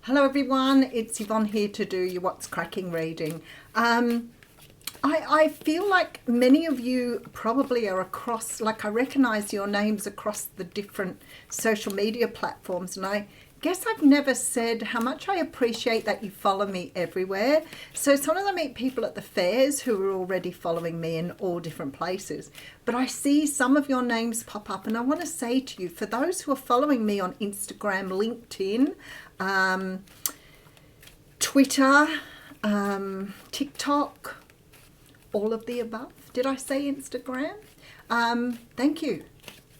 Hello everyone, it's Yvonne here to do your What's Cracking reading. I feel like many of you probably are across, like I recognise your names across the different social media platforms, and I guess I've never said how much I appreciate that you follow me everywhere. So sometimes I meet people at the fairs who are already following me in all different places, but I see some of your names pop up, and I want to say to you, for those who are following me on Instagram, LinkedIn, Twitter, TikTok, all of the above. Did I say Instagram? Thank you.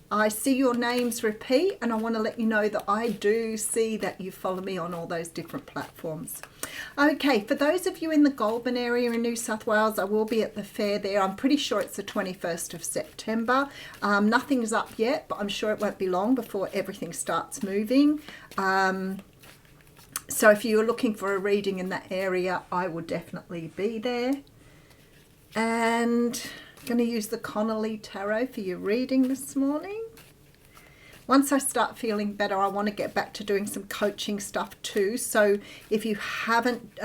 I see your names repeat, and I want to let you know that I do see that you follow me on all those different platforms. Okay, for those of you in the Goulburn area in New South Wales, I will be at the fair there. I'm pretty sure it's the 21st of September. Nothing's up yet, but I'm sure it won't be long before everything starts moving. So if you're looking for a reading in that area, I will definitely be there. And I'm going to use the Connolly Tarot for your reading this morning. Once I start feeling better, I want to get back to doing some coaching stuff too. So if you haven't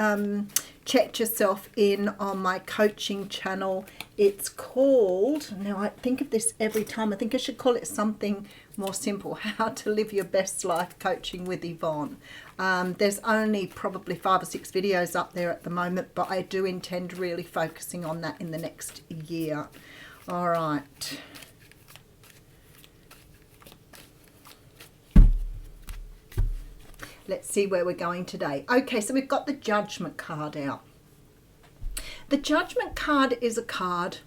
checked yourself in on my coaching channel, it's called, now I think of this every time, I think I should call it something more simple, How to Live Your Best Life Coaching with Yvonne. There's only probably 5 or 6 videos up there at the moment, but I do intend really focusing on that in the next year. All right. Let's see where we're going today. Okay, so we've got the Judgment card out. The Judgment card is a card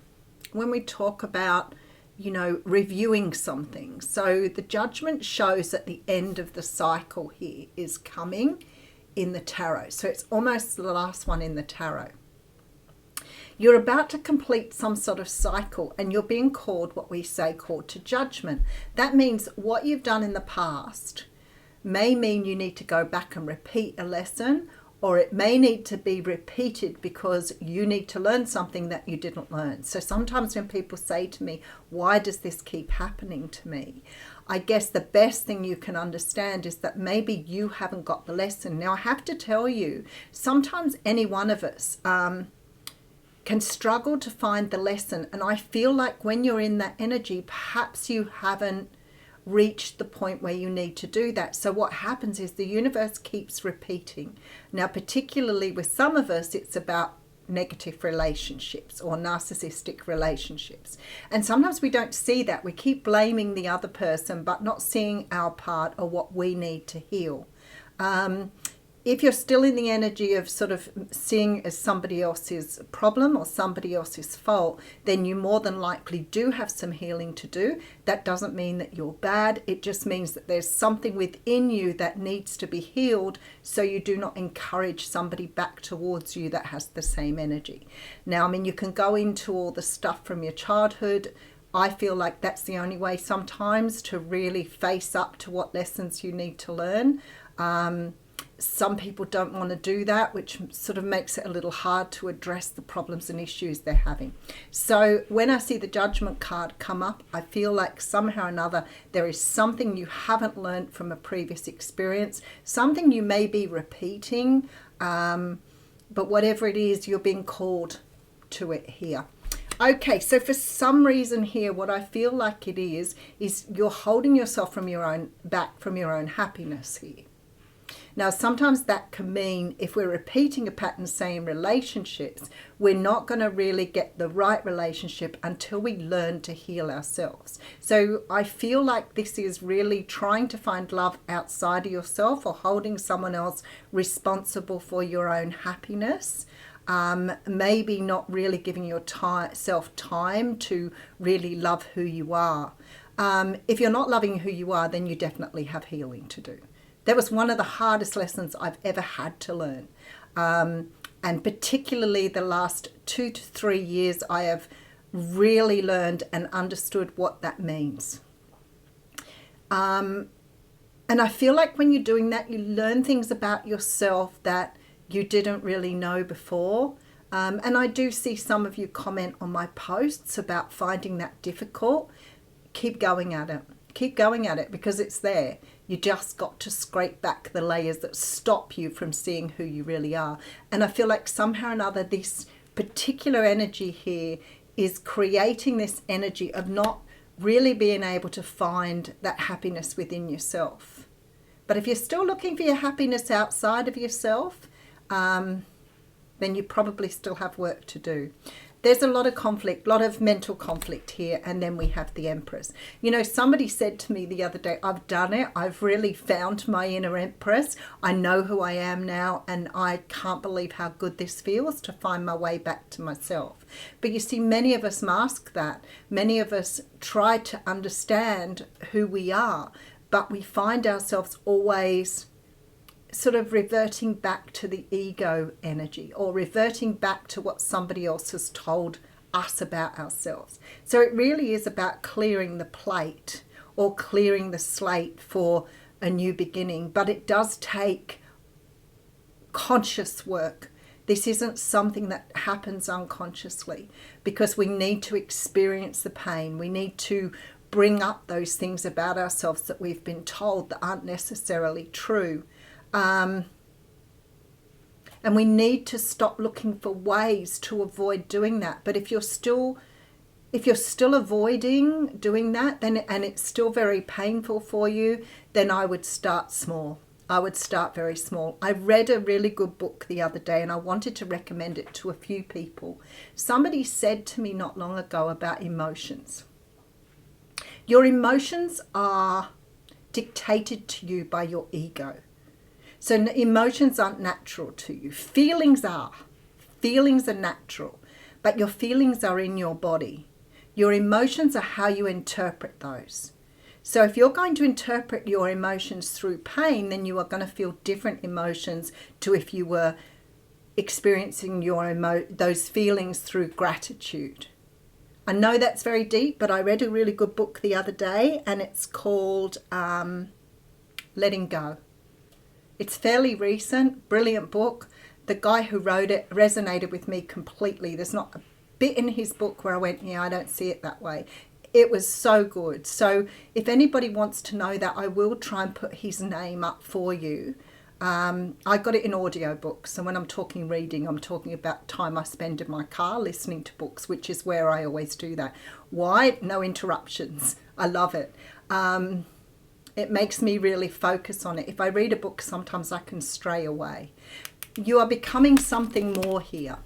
when we talk about, you know, reviewing something. So the Judgment shows that the end of the cycle here is coming in the tarot. So it's almost the last one in the tarot. You're about to complete some sort of cycle, and you're being called, what we say, called to judgment. That means what you've done in the past may mean you need to go back and repeat a lesson, or it may need to be repeated because you need to learn something that you didn't learn. So sometimes when people say to me, why does this keep happening to me? I guess the best thing you can understand is that maybe you haven't got the lesson. Now I have to tell you, sometimes any one of us can struggle to find the lesson. And I feel like when you're in that energy, perhaps you haven't reached the point where you need to do that. So what happens is the universe keeps repeating. Now, particularly with some of us, it's about negative relationships or narcissistic relationships. And sometimes we don't see that. We keep blaming the other person, but not seeing our part or what we need to heal. If you're still in the energy of sort of seeing as somebody else's problem or somebody else's fault, then you more than likely do have some healing to do. That doesn't mean that you're bad. It just means that there's something within you that needs to be healed, so you do not encourage somebody back towards you that has the same energy. Now, I mean, you can go into all the stuff from your childhood. I feel like that's the only way sometimes to really face up to what lessons you need to learn. Some people don't want to do that, which sort of makes it a little hard to address the problems and issues they're having. So when I see the Judgment card come up, I feel like somehow or another there is something you haven't learned from a previous experience, something you may be repeating, but whatever it is, you're being called to it here. Okay, so for some reason here, what I feel like it is you're holding yourself from your own back from your own happiness here. Now, sometimes that can mean if we're repeating a pattern, say in relationships, we're not going to really get the right relationship until we learn to heal ourselves. So I feel like this is really trying to find love outside of yourself or holding someone else responsible for your own happiness. Maybe not really giving yourself time to really love who you are. If you're not loving who you are, then you definitely have healing to do. That was one of the hardest lessons I've ever had to learn. And particularly the last 2 to 3 years, I have really learned and understood what that means. And I feel like when you're doing that, you learn things about yourself that you didn't really know before. And I do see some of you comment on my posts about finding that difficult. Keep going at it. Keep going at it because it's there. You just got to scrape back the layers that stop you from seeing who you really are. And I feel like somehow or another this particular energy here is creating this energy of not really being able to find that happiness within yourself. But if you're still looking for your happiness outside of yourself, then you probably still have work to do. There's a lot of conflict, a lot of mental conflict here, and then we have the Empress. You know, somebody said to me the other day, I've done it. I've really found my inner Empress. I know who I am now, and I can't believe how good this feels to find my way back to myself. But you see, many of us mask that. Many of us try to understand who we are, but we find ourselves always sort of reverting back to the ego energy, or reverting back to what somebody else has told us about ourselves. So it really is about clearing the plate or clearing the slate for a new beginning. But it does take conscious work. This isn't something that happens unconsciously, because we need to experience the pain. We need to bring up those things about ourselves that we've been told that aren't necessarily true. And we need to stop looking for ways to avoid doing that. But if you're still avoiding doing that, then and it's still very painful for you, then I would start small. I would start very small. I read a really good book the other day, and I wanted to recommend it to a few people. Somebody said to me not long ago about emotions. Your emotions are dictated to you by your ego. So emotions aren't natural to you. Feelings are. Feelings are natural. But your feelings are in your body. Your emotions are how you interpret those. So if you're going to interpret your emotions through pain, then you are going to feel different emotions to if you were experiencing those feelings through gratitude. I know that's very deep, but I read a really good book the other day, and it's called Letting Go. It's fairly recent, brilliant book. The guy who wrote it resonated with me completely. There's not a bit in his book where I went, yeah, I don't see it that way. It was so good. So if anybody wants to know that, I will try and put his name up for you. I got it in audiobook. So when I'm talking reading, I'm talking about time I spend in my car listening to books, which is where I always do that. Why? No interruptions. I love it. It makes me really focus on it. If I read a book, sometimes I can stray away. You are becoming something more here.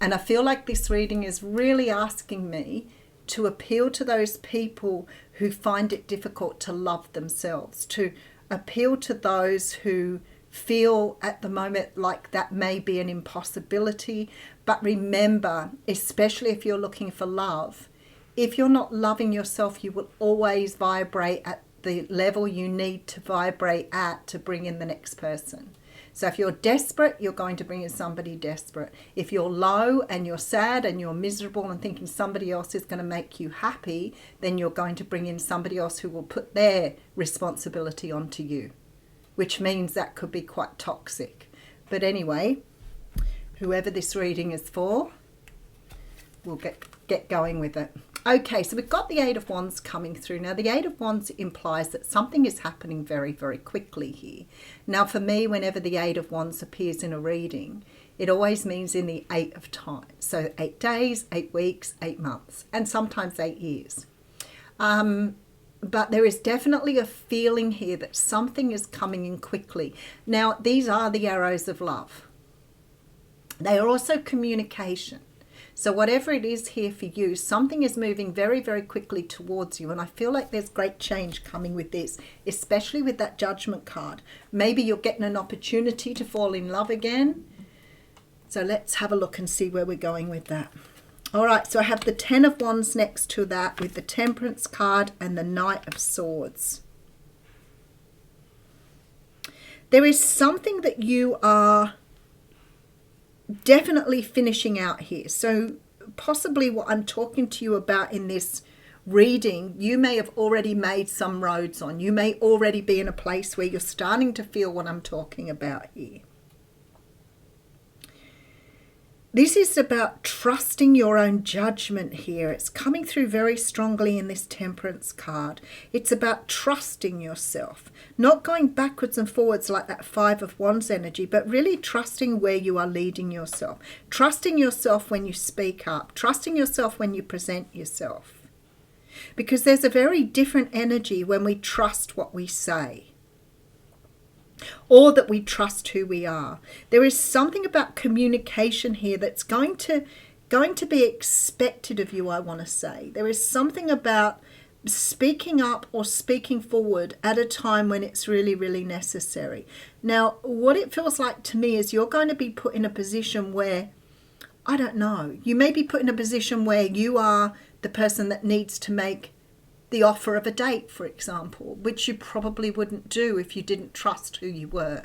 And I feel like this reading is really asking me to appeal to those people who find it difficult to love themselves, to appeal to those who feel at the moment like that may be an impossibility. But remember, especially if you're looking for love, if you're not loving yourself, you will always vibrate at the level you need to vibrate at to bring in the next person. So if you're desperate, you're going to bring in somebody desperate. If you're low and you're sad and you're miserable and thinking somebody else is going to make you happy, then you're going to bring in somebody else who will put their responsibility onto you, which means that could be quite toxic. But anyway, whoever this reading is for, we'll get going with it. Okay, so we've got the Eight of Wands coming through. Now, the Eight of Wands implies that something is happening very, very quickly here. Now, for me, whenever the Eight of Wands appears in a reading, it always means in the 8 of time. So 8 days, 8 weeks, 8 months, and sometimes 8 years. But there is definitely a feeling here that something is coming in quickly. Now, these are the arrows of love. They are also communication. So whatever it is here for you, something is moving very, very quickly towards you. And I feel like there's great change coming with this, especially with that Judgment card. Maybe you're getting an opportunity to fall in love again. So let's have a look and see where we're going with that. All right, so I have the 10 of Wands next to that with the Temperance card and the Knight of Swords. There is something that you are definitely finishing out here. So possibly what I'm talking to you about in this reading, you may have already made some roads on. You may already be in a place where you're starting to feel what I'm talking about here. This is about trusting your own judgment here. It's coming through very strongly in this Temperance card. It's about trusting yourself, not going backwards and forwards like that Five of Wands energy, but really trusting where you are leading yourself. Trusting yourself when you speak up. Trusting yourself when you present yourself. Because there's a very different energy when we trust what we say, or that we trust who we are. There is something about communication here that's going to be expected of you, I want to say. There is something about speaking up or speaking forward at a time when it's really, really necessary. Now, what it feels like to me is you're going to be put in a position where, I don't know, you may be put in a position where you are the person that needs to make the offer of a date, for example, which you probably wouldn't do if you didn't trust who you were.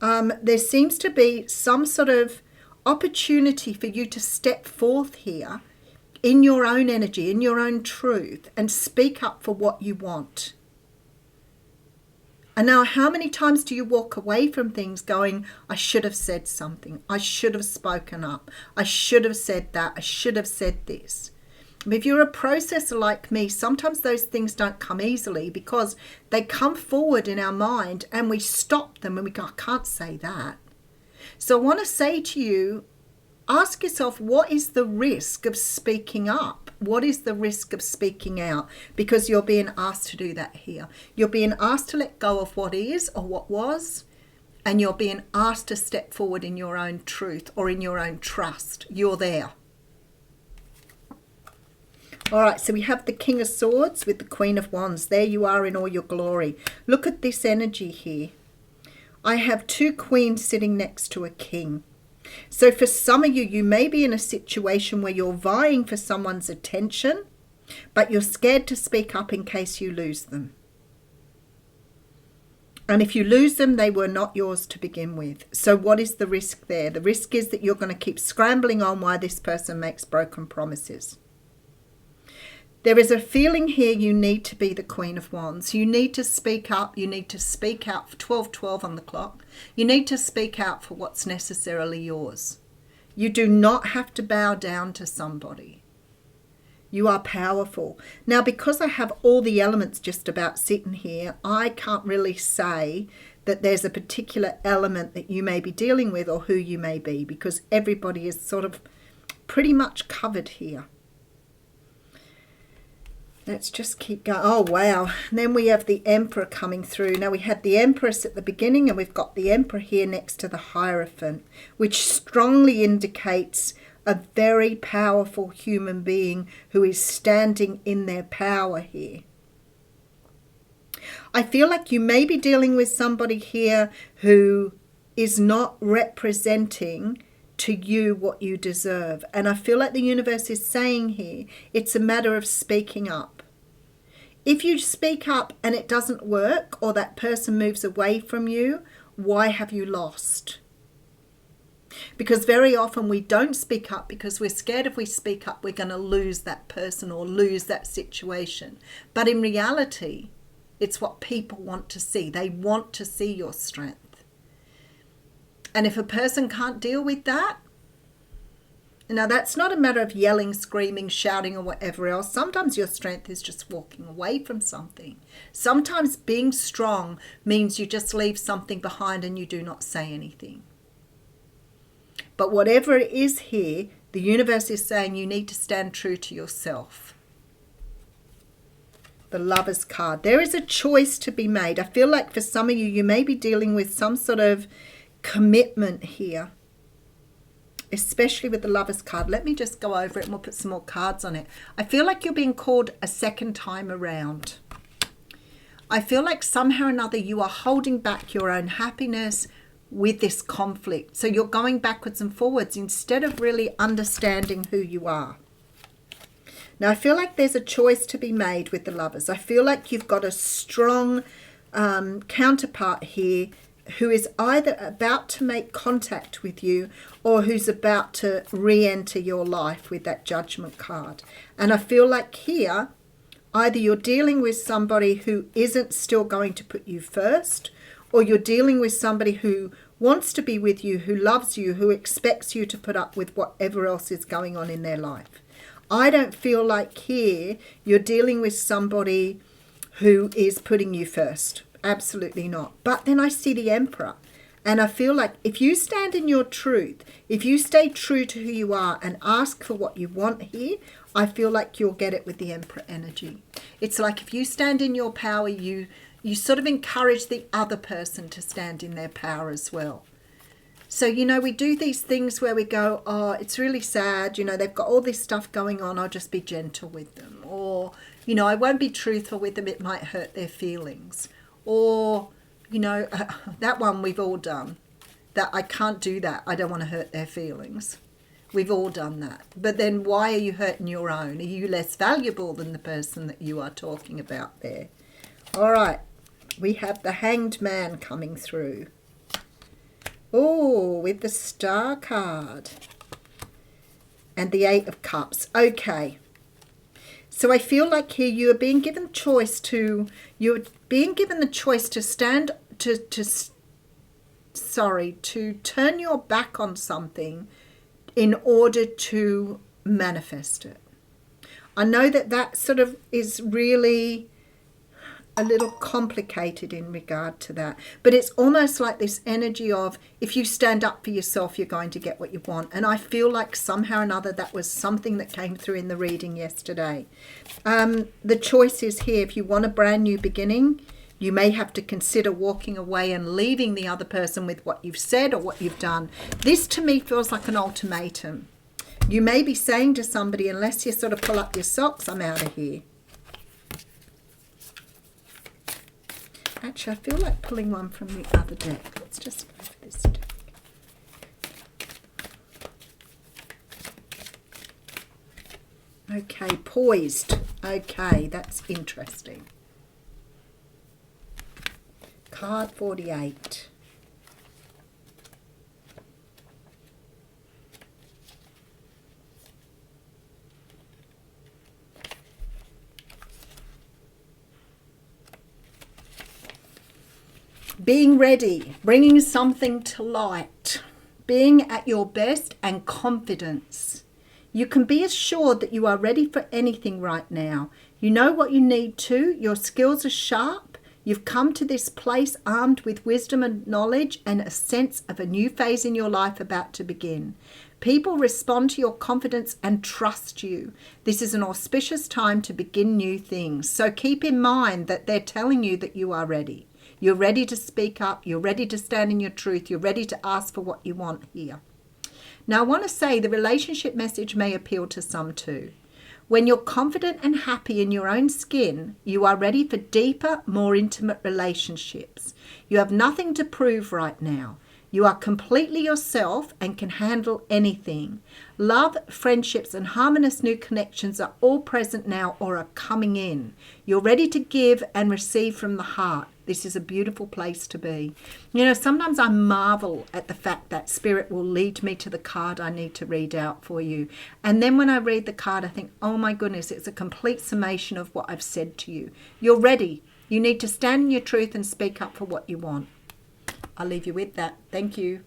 There seems to be some sort of opportunity for you to step forth here in your own energy, in your own truth, and speak up for what you want. And now, how many times do you walk away from things going, I should have said something, I should have spoken up, I should have said that, I should have said this? If you're a processor like me, sometimes those things don't come easily because they come forward in our mind and we stop them and we go, I can't say that. So I want to say to you, ask yourself, what is the risk of speaking up? What is the risk of speaking out? Because you're being asked to do that here. You're being asked to let go of what is or what was, and you're being asked to step forward in your own truth or in your own trust. You're there. All right, so we have the King of Swords with the Queen of Wands. There you are in all your glory. Look at this energy here. I have two queens sitting next to a king. So for some of you, you may be in a situation where you're vying for someone's attention, but you're scared to speak up in case you lose them. And if you lose them, they were not yours to begin with. So what is the risk there? The risk is that you're going to keep scrambling on while this person makes broken promises. There is a feeling here you need to be the Queen of Wands. You need to speak up. You need to speak out for 12:12 on the clock. You need to speak out for what's necessarily yours. You do not have to bow down to somebody. You are powerful. Now, because I have all the elements just about sitting here, I can't really say that there's a particular element that you may be dealing with or who you may be, because everybody is sort of pretty much covered here. Let's just keep going. Oh, wow. And then we have the Emperor coming through. Now, we had the Empress at the beginning, and we've got the Emperor here next to the Hierophant, which strongly indicates a very powerful human being who is standing in their power here. I feel like you may be dealing with somebody here who is not representing to you what you deserve. And I feel like the universe is saying here, it's a matter of speaking up. If you speak up and it doesn't work, or that person moves away from you, why have you lost? Because very often we don't speak up because we're scared if we speak up, we're going to lose that person or lose that situation. But in reality, it's what people want to see. They want to see your strength. And if a person can't deal with that, now that's not a matter of yelling, screaming, shouting or whatever else. Sometimes your strength is just walking away from something. Sometimes being strong means you just leave something behind and you do not say anything. But whatever it is here, the universe is saying you need to stand true to yourself. The Lovers card. There is a choice to be made. I feel like for some of you, you may be dealing with some sort of commitment here, especially with the Lovers card. Let me just go over it and we'll put some more cards on it. I feel like you're being called a second time around. I feel like somehow or another you are holding back your own happiness with this conflict. So you're going backwards and forwards instead of really understanding who you are. Now, I feel like there's a choice to be made with the Lovers. I feel like you've got a strong counterpart here who is either about to make contact with you or who's about to re-enter your life with that Judgment card. And I feel like here, either you're dealing with somebody who isn't still going to put you first, or you're dealing with somebody who wants to be with you, who loves you, who expects you to put up with whatever else is going on in their life. I don't feel like here you're dealing with somebody who is putting you first. Absolutely not. But then I see the Emperor, and I feel like if you stand in your truth, if you stay true to who you are and ask for what you want here, I feel like you'll get it with the Emperor energy. It's like if you stand in your power, you sort of encourage the other person to stand in their power as well. So, you know, we do these things where we go, oh, it's really sad, you know, they've got all this stuff going on, I'll just be gentle with them. Or, you know, I won't be truthful with them, it might hurt their feelings. Or, you know, that one we've all done. That I can't do that, I don't want to hurt their feelings. We've all done that. But then why are you hurting your own? Are you less valuable than the person that you are talking about there? All right, we have the Hanged Man coming through. Oh, with the Star card. And the Eight of Cups. Okay. So I feel like here you are being given you're being given the choice to stand, to turn your back on something in order to manifest it. I know that sort of is really a little complicated in regard to that, but it's almost like this energy of if you stand up for yourself, you're going to get what you want. And I feel like somehow or another that was something that came through in the reading yesterday. The choice is here. If you want a brand new beginning, you may have to consider walking away and leaving the other person with what you've said or what you've done. This to me feels like an ultimatum. You may be saying to somebody, unless you sort of pull up your socks, I'm out of here. Actually, I feel like pulling one from the other deck. Let's just go for this deck. Okay, poised. Okay, that's interesting. Card 48. Being ready, bringing something to light, being at your best and confidence. You can be assured that you are ready for anything right now. You know what you need to. Your skills are sharp. You've come to this place armed with wisdom and knowledge and a sense of a new phase in your life about to begin. People respond to your confidence and trust you. This is an auspicious time to begin new things. So keep in mind that they're telling you that you are ready. You're ready to speak up. You're ready to stand in your truth. You're ready to ask for what you want here. Now, I want to say the relationship message may appeal to some too. When you're confident and happy in your own skin, you are ready for deeper, more intimate relationships. You have nothing to prove right now. You are completely yourself and can handle anything. Love, friendships, and harmonious new connections are all present now or are coming in. You're ready to give and receive from the heart. This is a beautiful place to be. You know, sometimes I marvel at the fact that Spirit will lead me to the card I need to read out for you. And then when I read the card, I think, oh my goodness, it's a complete summation of what I've said to you. You're ready. You need to stand in your truth and speak up for what you want. I'll leave you with that. Thank you.